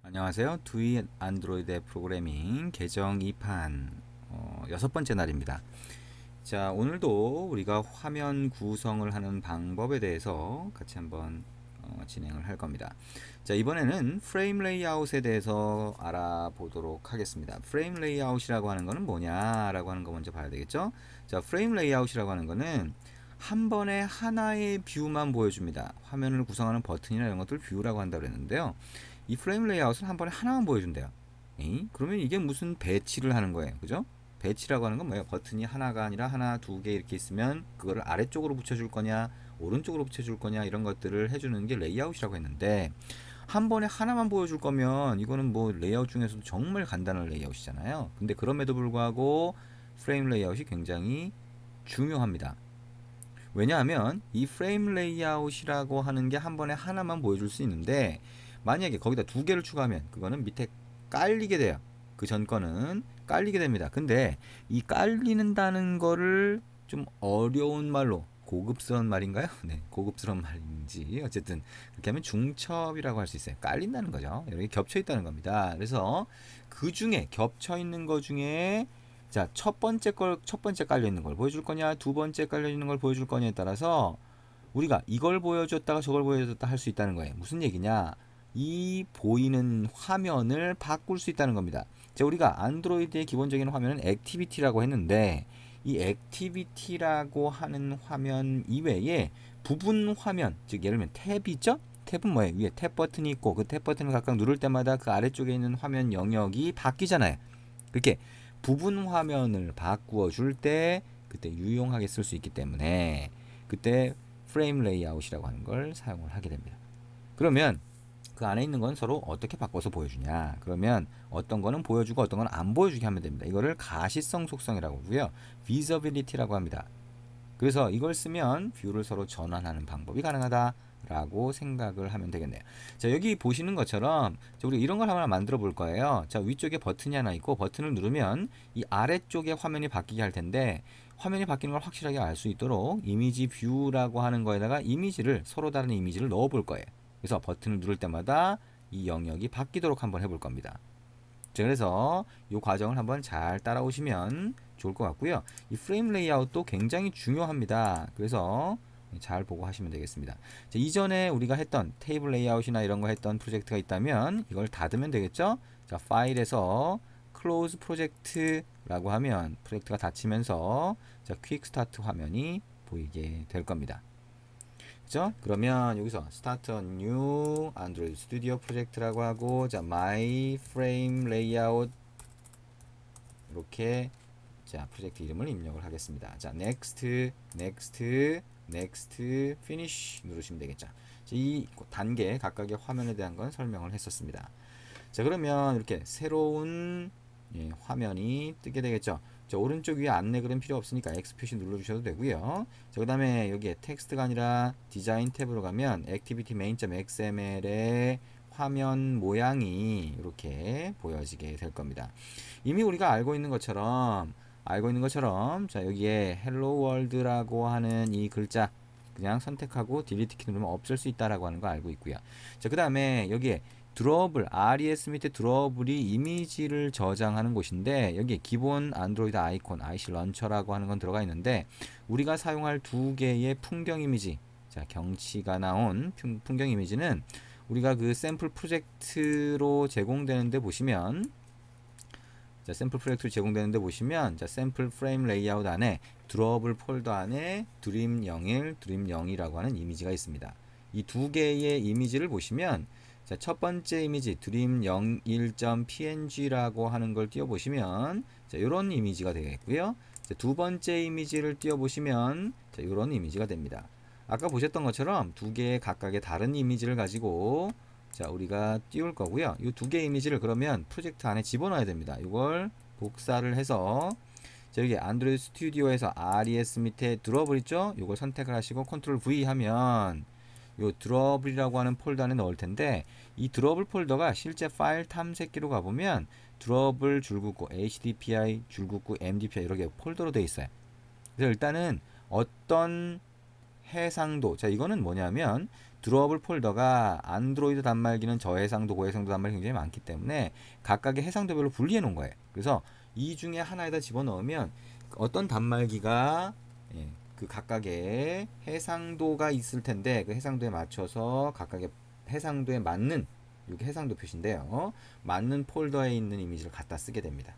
안녕하세요. 두이 안드로이드 앱 프로그래밍 계정 2판 6번째 날입니다. 자, 오늘도 우리가 화면 구성을 하는 방법에 대해서 같이 한번 진행을 할 겁니다. 자, 이번에는 프레임 레이아웃에 대해서 알아보도록 하겠습니다. 프레임 레이아웃이라고 하는 거는 뭐냐라고 하는 거 먼저 봐야 되겠죠? 자, 프레임 레이아웃이라고 하는 거는 한 번에 하나의 뷰만 보여줍니다. 화면을 구성하는 버튼이나 이런 것들 뷰라고 한다고 그랬는데요. 이 프레임 레이아웃은 한 번에 하나만 보여준대요. 에이? 그러면 이게 무슨 배치를 하는 거예요. 그죠? 배치라고 하는 건 뭐예요? 버튼이 하나가 아니라 하나, 두 개 이렇게 있으면 그거를 아래쪽으로 붙여줄 거냐, 오른쪽으로 붙여줄 거냐 이런 것들을 해주는 게 레이아웃이라고 했는데 한 번에 하나만 보여줄 거면 이거는 뭐 레이아웃 중에서도 정말 간단한 레이아웃이잖아요. 근데 그럼에도 불구하고 프레임 레이아웃이 굉장히 중요합니다. 왜냐하면 이 프레임 레이아웃이라고 하는 게 한 번에 하나만 보여줄 수 있는데 만약에 거기다 두 개를 추가하면 그거는 밑에 깔리게 돼요. 그 전 거는 깔리게 됩니다. 근데 이 깔리는다는 거를 좀 어려운 말로 고급스러운 말인가요? 네, 고급스러운 말인지 어쨌든 그렇게 하면 중첩이라고 할 수 있어요. 깔린다는 거죠. 이렇게 겹쳐 있다는 겁니다. 그래서 그 중에 겹쳐 있는 거 중에 자, 첫 번째 깔려 있는 걸 보여줄 거냐, 두 번째 깔려 있는 걸 보여줄 거냐에 따라서 우리가 이걸 보여줬다가 저걸 보여줬다 할 수 있다는 거예요. 무슨 얘기냐? 이 보이는 화면을 바꿀 수 있다는 겁니다. 자, 우리가 안드로이드의 기본적인 화면은 액티비티라고 했는데 이 액티비티라고 하는 화면 이외에 부분 화면, 즉 예를 들면 탭이죠? 탭은 뭐예요? 위에 탭 버튼이 있고 그 탭 버튼을 각각 누를 때마다 그 아래쪽에 있는 화면 영역이 바뀌잖아요. 그렇게 부분 화면을 바꾸어 줄 때 그때 유용하게 쓸 수 있기 때문에 그때 프레임 레이아웃이라고 하는 걸 사용을 하게 됩니다. 그러면 그 안에 있는 건 서로 어떻게 바꿔서 보여주냐? 그러면 어떤 거는 보여주고 어떤 건 안 보여주게 하면 됩니다. 이거를 가시성 속성이라고 하고요. 비저빌리티라고 합니다. 그래서 이걸 쓰면 뷰를 서로 전환하는 방법이 가능하다라고 생각을 하면 되겠네요. 자, 여기 보시는 것처럼 우리 이런 걸 하나 만들어 볼 거예요. 자, 위쪽에 버튼이 하나 있고 버튼을 누르면 이 아래쪽에 화면이 바뀌게 할 텐데 화면이 바뀌는 걸 확실하게 알 수 있도록 이미지 뷰라고 하는 거에다가 이미지를 서로 다른 이미지를 넣어 볼 거예요. 그래서 버튼을 누를 때마다 이 영역이 바뀌도록 한번 해볼 겁니다. 자, 그래서 이 과정을 한번 잘 따라오시면 좋을 것 같고요. 이 프레임 레이아웃도 굉장히 중요합니다. 그래서 잘 보고 하시면 되겠습니다. 자, 이전에 우리가 했던 테이블 레이아웃이나 이런 거 했던 프로젝트가 있다면 이걸 닫으면 되겠죠. 자, 파일에서 close 프로젝트라고 하면 프로젝트가 닫히면서 자, 퀵 스타트 화면이 보이게 될 겁니다. 그죠? 그러면 여기서 Start a new Android Studio 프로젝트라고 하고 자, My Frame Layout 이렇게 자, 프로젝트 이름을 입력을 하겠습니다. 자, Next, Next, Next, Finish 누르시면 되겠죠. 자, 이 단계 각각의 화면에 대한 건 설명을 했었습니다. 자, 그러면 이렇게 새로운 화면이 뜨게 되겠죠. 자, 오른쪽 위에 안내 글은 필요 없으니까 X 표시 눌러주셔도 되고요. 자, 그 다음에 여기에 텍스트가 아니라 디자인 탭으로 가면 activity main.xml의 화면 모양이 이렇게 보여지게 될 겁니다. 이미 우리가 알고 있는 것처럼 자, 여기에 hello world라고 하는 이 글자 그냥 선택하고 딜리트 키 누르면 없앨 수 있다라고 하는 거 알고 있고요. 자, 그 다음에 여기에 드로어블, RES 밑에 드로어블이 이미지를 저장하는 곳인데 여기 기본 안드로이드 아이콘, IC 런처라고 하는 건 들어가 있는데 우리가 사용할 두 개의 풍경 이미지, 자, 경치가 나온 풍경 이미지는 우리가 그 샘플 프로젝트로 제공되는데 보시면 자, 샘플 프로젝트로 제공되는데 보시면 자, 샘플 프레임 레이아웃 안에 드로어블 폴더 안에 드림 01, 드림 0이라고 하는 이미지가 있습니다. 이 두 개의 이미지를 보시면 자, 첫 번째 이미지 드림 01.png라고 하는 걸 띄워 보시면 자, 이런 이미지가 되겠고요. 자, 두 번째 이미지를 띄워 보시면 자, 이런 이미지가 됩니다. 아까 보셨던 것처럼 두 개의 각각의 다른 이미지를 가지고 자, 우리가 띄울 거고요. 이 두 개의 이미지를 그러면 프로젝트 안에 집어넣어야 됩니다. 이걸 복사를 해서 자, 여기 안드로이드 스튜디오에서 RES 밑에 드롭을 있죠? 이걸 선택을 하시고 컨트롤 V 하면 요 드롭이라고 하는 폴더 안에 넣을 텐데 이 드롭을 폴더가 실제 파일 탐색기로 가보면 드롭을 줄긋고 HDPI 줄긋고 MDPI 이렇게 폴더로 되어 있어요. 그래서 일단은 어떤 해상도 자, 이거는 뭐냐면 드로어블 폴더가 안드로이드 단말기는 저해상도, 고해상도 단말이 굉장히 많기 때문에 각각의 해상도별로 분리해 놓은 거예요. 그래서 이 중에 하나에다 집어넣으면 어떤 단말기가 그 각각의 해상도가 있을 텐데 그 해상도에 맞춰서 각각의 해상도에 맞는, 이게 해상도 표시인데요. 맞는 폴더에 있는 이미지를 갖다 쓰게 됩니다.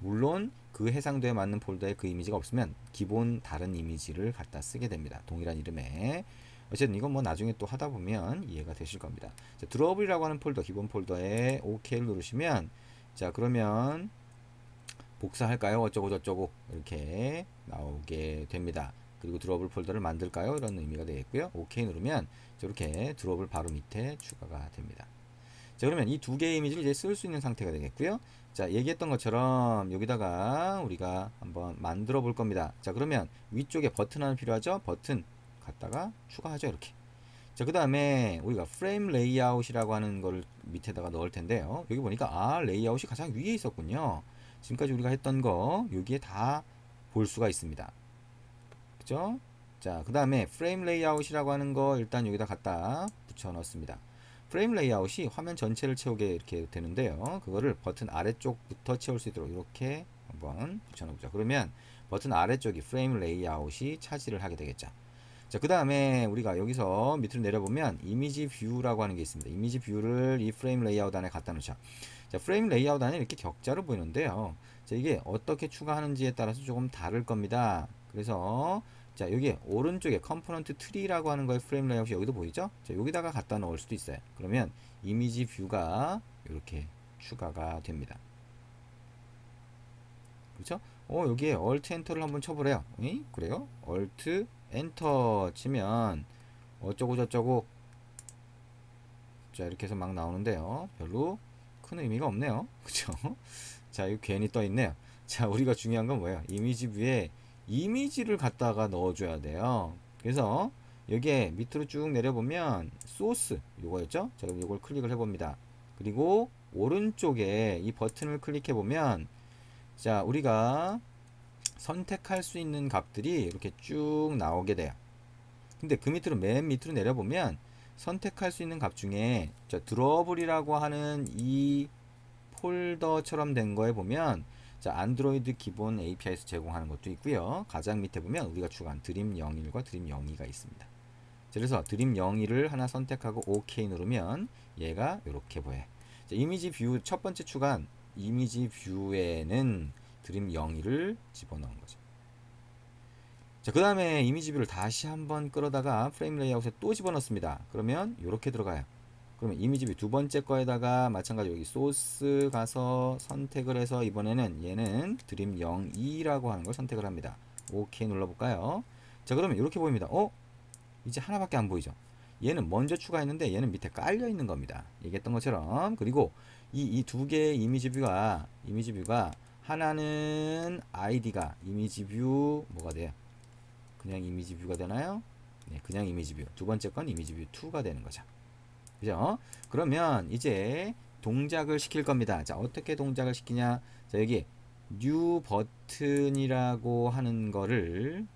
물론 그 해상도에 맞는 폴더에 그 이미지가 없으면 기본 다른 이미지를 갖다 쓰게 됩니다. 동일한 이름에. 어쨌든 이건 뭐 나중에 또 하다 보면 이해가 되실 겁니다. 자, 드로블이라고 하는 폴더, 기본 폴더에 OK를 누르시면, 자, 그러면 복사할까요? 어쩌고 저쩌고 이렇게 나오게 됩니다. 그리고 드로블 폴더를 만들까요? 이런 의미가 되겠고요. OK 누르면 이렇게 드로블 바로 밑에 추가가 됩니다. 자, 그러면 이 두 개의 이미지를 이제 쓸 수 있는 상태가 되겠고요. 자, 얘기했던 것처럼 여기다가 우리가 한번 만들어 볼 겁니다. 자, 그러면 위쪽에 버튼 하나 필요하죠? 버튼 갖다가 추가하죠. 이렇게. 자, 그 다음에 우리가 프레임 레이아웃이라고 하는 거를 밑에다가 넣을 텐데요. 여기 보니까 레이아웃이 가장 위에 있었군요. 지금까지 우리가 했던 거 여기에 다 볼 수가 있습니다. 그죠? 자, 그 다음에 프레임 레이아웃이라고 하는 거 일단 여기다 갖다 붙여 넣습니다. 프레임 레이아웃이 화면 전체를 채우게 이렇게 되는데요. 그거를 버튼 아래쪽부터 채울 수 있도록 이렇게 한번 붙여 넣어보죠. 그러면 버튼 아래쪽이 프레임 레이아웃이 차지를 하게 되겠죠. 자, 그 다음에 우리가 여기서 밑으로 내려보면 이미지 뷰라고 하는 게 있습니다. 이미지 뷰를 이 프레임 레이아웃 안에 갖다 놓자. 자, 프레임 레이아웃 안에 이렇게 격자로 보이는데요. 자, 이게 어떻게 추가하는지에 따라서 조금 다를 겁니다. 그래서 자, 여기 오른쪽에 컴포넌트 트리라고 하는 거에 프레임 레이아웃이 여기도 보이죠? 자, 여기다가 갖다 넣을 수도 있어요. 그러면 이미지 뷰가 이렇게 추가가 됩니다. 그렇죠? 여기에 Alt 엔터를 한번 쳐보래요. 그래요? Alt 엔터 치면 어쩌고 저쩌고, 자, 이렇게 해서 막 나오는데요. 별로 큰 의미가 없네요. 그쵸? 자, 이거 괜히 떠 있네요. 자, 우리가 중요한 건 뭐예요? 이미지 뷰에 이미지를 갖다가 넣어줘야 돼요. 그래서 여기에 밑으로 쭉 내려보면 소스 요거였죠? 자, 그럼 요걸 클릭을 해봅니다. 그리고 오른쪽에 이 버튼을 클릭해 보면, 자, 우리가 선택할 수 있는 값들이 이렇게 쭉 나오게 돼요. 근데 그 밑으로, 맨 밑으로 내려보면 선택할 수 있는 값 중에 드러블이라고 하는 이 폴더처럼 된 거에 보면, 자, 안드로이드 기본 API에서 제공하는 것도 있고요. 가장 밑에 보면 우리가 추가한 드림 01과 드림 02가 있습니다. 그래서 드림 01을 하나 선택하고 OK 누르면 얘가 이렇게 보여요. 자, 이미지 뷰 첫 번째 추가한 이미지 뷰에는 드림 01을 집어넣은 거죠. 자, 그 다음에 이미지 뷰를 다시 한번 끌어다가 프레임 레이아웃에 또 집어넣습니다. 그러면 이렇게 들어가요. 그러면 이미지 뷰 두 번째 거에다가 마찬가지 여기 소스 가서 선택을 해서 이번에는 얘는 드림 02라고 하는 걸 선택을 합니다. OK 눌러볼까요? 자, 그러면 이렇게 보입니다. 이제 하나밖에 안 보이죠? 얘는 먼저 추가했는데 얘는 밑에 깔려 있는 겁니다. 얘기했던 것처럼. 그리고 이 두 개의 이미지 뷰가 하나는 아이디가 이미지 뷰 뭐가 돼요? 그냥 이미지 뷰가 되나요? 네, 그냥 이미지 뷰. 두 번째 건 이미지 뷰 2가 되는 거죠. 그죠? 그러면 이제 동작을 시킬 겁니다. 자, 어떻게 동작을 시키냐? 자, 여기 뉴 버튼이라고 하는 거를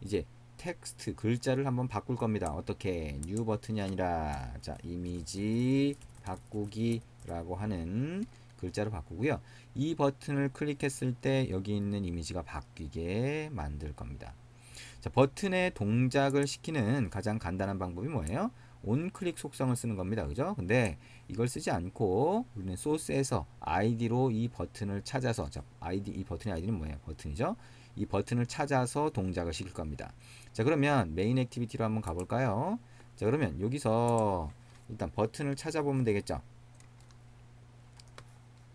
이제 텍스트 글자를 한번 바꿀 겁니다. 어떻게? 뉴 버튼이 아니라, 자, 이미지 바꾸기라고 하는 글자로 바꾸고요. 이 버튼을 클릭했을 때 여기 있는 이미지가 바뀌게 만들 겁니다. 자, 버튼의 동작을 시키는 가장 간단한 방법이 뭐예요? 온클릭 속성을 쓰는 겁니다. 그죠? 근데 이걸 쓰지 않고 우리는 소스에서 아이디로 이 버튼을 찾아서, 자, 이 버튼의 아이디는 뭐예요? 버튼이죠? 이 버튼을 찾아서 동작을 시킬 겁니다. 자, 그러면 메인 액티비티로 한번 가볼까요? 자, 그러면 여기서 일단 버튼을 찾아보면 되겠죠?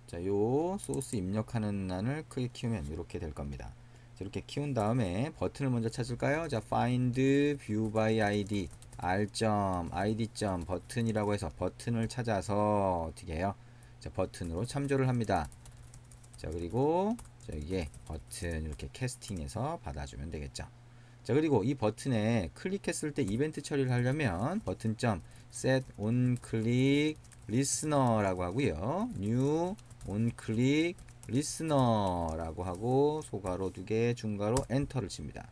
자, 요 소스 입력하는欄을 크게 키우면 이렇게 될 겁니다. 자, 이렇게 키운 다음에 버튼을 먼저 찾을까요? 자, find view by id r.id. 버튼이라고 해서 버튼을 찾아서 어떻게 해요? 자, 버튼으로 참조를 합니다. 자, 그리고 자, 여기에 버튼 이렇게 캐스팅해서 받아주면 되겠죠. 자, 그리고 이 버튼에 클릭했을 때 이벤트 처리를 하려면 버튼 set on click listener라고 하고요. new on click listener라고 하고 소괄호 2개 중괄호 엔터를 칩니다.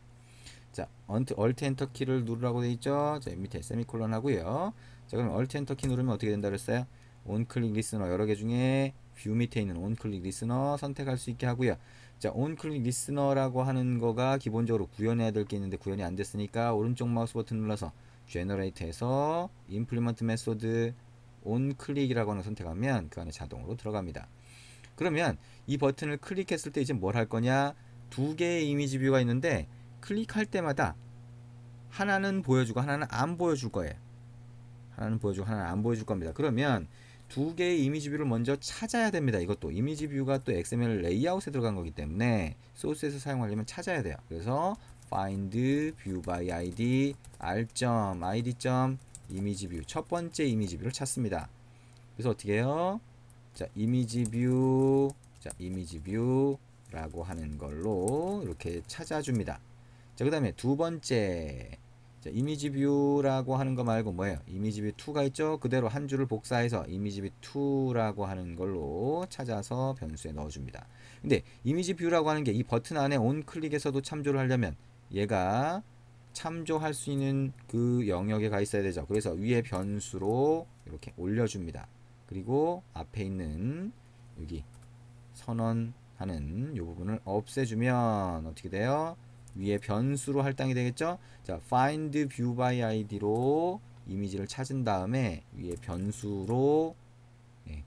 자, Alt 엔터 키를 누르라고 되어 있죠. 자, 밑에 세미콜론 하고요. 자, 그럼 Alt 엔터 키 누르면 어떻게 된다 그랬어요? 온클릭 리스너 여러 개 중에 뷰 밑에 있는 온클릭 리스너 선택할 수 있게 하고요. 자, 온클릭 리스너라고 하는 거가 기본적으로 구현해야 될 게 있는데 구현이 안 됐으니까 오른쪽 마우스 버튼 눌러서 제너레이트에서 임플리먼트 메소드 온클릭이라고 하는 거 선택하면 그 안에 자동으로 들어갑니다. 그러면 이 버튼을 클릭했을 때 이제 뭘 할 거냐? 두 개의 이미지 뷰가 있는데 클릭할 때마다 하나는 보여주고 하나는 안 보여줄 거예요. 하나는 보여주고 하나는 안 보여줄 겁니다. 그러면 두 개의 이미지 뷰를 먼저 찾아야 됩니다. 이것도 이미지 뷰가 또 XML 레이아웃에 들어간 거기 때문에 소스에서 사용하려면 찾아야 돼요. 그래서 find view by id r.id. 이미지 뷰 첫 번째 이미지 뷰를 찾습니다. 그래서 어떻게 해요? 자, 이미지 뷰라고 하는 걸로 이렇게 찾아줍니다. 자, 그 다음에 두 번째, 자, 이미지 뷰라고 하는 거 말고 뭐예요? 이미지 뷰 2가 있죠? 그대로 한 줄을 복사해서 이미지 뷰 2라고 하는 걸로 찾아서 변수에 넣어줍니다. 근데 이미지 뷰라고 하는 게 이 버튼 안에 온 클릭에서도 참조를 하려면 얘가 참조할 수 있는 그 영역에 가 있어야 되죠. 그래서 위에 변수로 이렇게 올려줍니다. 그리고 앞에 있는 여기 선언하는 이 부분을 없애주면 어떻게 돼요? 위에 변수로 할당이 되겠죠? 자, find view by id로 이미지를 찾은 다음에 위에 변수로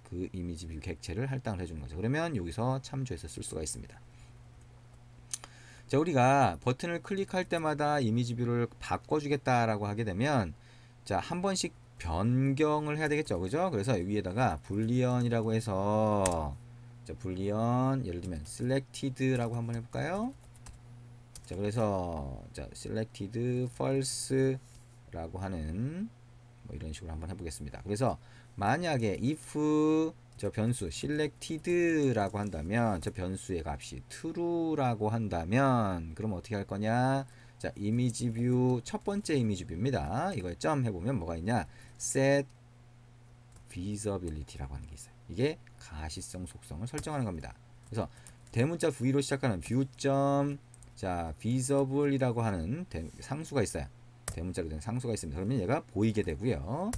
그 이미지 뷰 객체를 할당을 해주는 거죠. 그러면 여기서 참조해서 쓸 수가 있습니다. 자, 우리가 버튼을 클릭할 때마다 이미지 뷰를 바꿔주겠다라고 하게 되면 자, 한 번씩 변경을 해야 되겠죠. 그죠? 그래서 위에다가 불리언이라고 해서 자, 불리언 예를 들면 selected라고 한번 해볼까요? 자, 그래서 자, selected false라고 하는 뭐 이런 식으로 한번 해보겠습니다. 그래서 만약에 if 저 변수 selected라고 한다면 저 변수의 값이 true라고 한다면 그럼 어떻게 할 거냐? 자, 이미지 뷰 첫 번째 이미지 뷰입니다. 이거에 점 해보면 뭐가 있냐? set visibility라고 하는 게 있어요. 이게 가시성 속성을 설정하는 겁니다. 그래서 대문자 V로 시작하는 뷰 점 자, visible이라고 하는 상수가 있어요. 대문자로 된 상수가 있습니다. 그러면 얘가 보이게 되고요.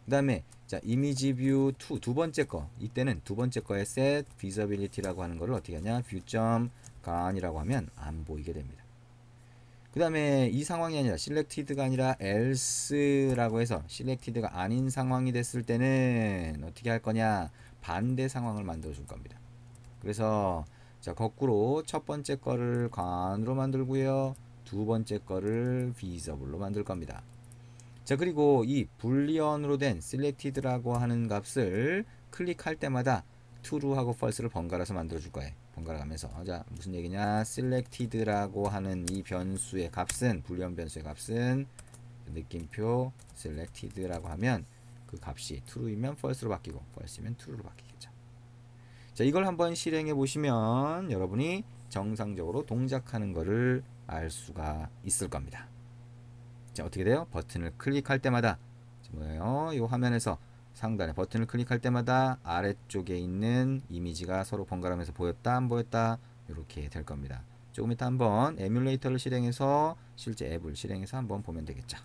그 다음에 자, 이미지 뷰 2 두 번째 거 이때는 두 번째 거에 set visibility라고 하는 거를 어떻게 하냐? view.gone이라고 하면 안 보이게 됩니다. 그 다음에 이 상황이 아니라 selected가 아니라 else라고 해서 selected가 아닌 상황이 됐을 때는 어떻게 할 거냐? 반대 상황을 만들어 줄 겁니다. 그래서 자, 거꾸로 첫 번째 거를 gone으로 만들고요. 두 번째 거를 visible로 만들 겁니다. 자, 그리고 이 불리언으로 된 selected라고 하는 값을 클릭할 때마다 true하고 false를 번갈아서 만들어 줄 거예요. 번갈아 가면서. 자, 무슨 얘기냐? selected라고 하는 이 변수의 값은 불리언 변수의 값은 느낌표 selected라고 하면 그 값이 true이면 false로 바뀌고 false이면 true로 바뀌겠죠. 자, 이걸 한번 실행해 보시면 여러분이 정상적으로 동작하는 것을 알 수가 있을 겁니다. 자, 어떻게 돼요? 버튼을 클릭할 때마다 뭐예요? 이 화면에서 상단에 버튼을 클릭할 때마다 아래쪽에 있는 이미지가 서로 번갈아가면서 보였다 안 보였다 이렇게 될 겁니다. 조금 이따 한번 에뮬레이터를 실행해서 실제 앱을 실행해서 한번 보면 되겠죠.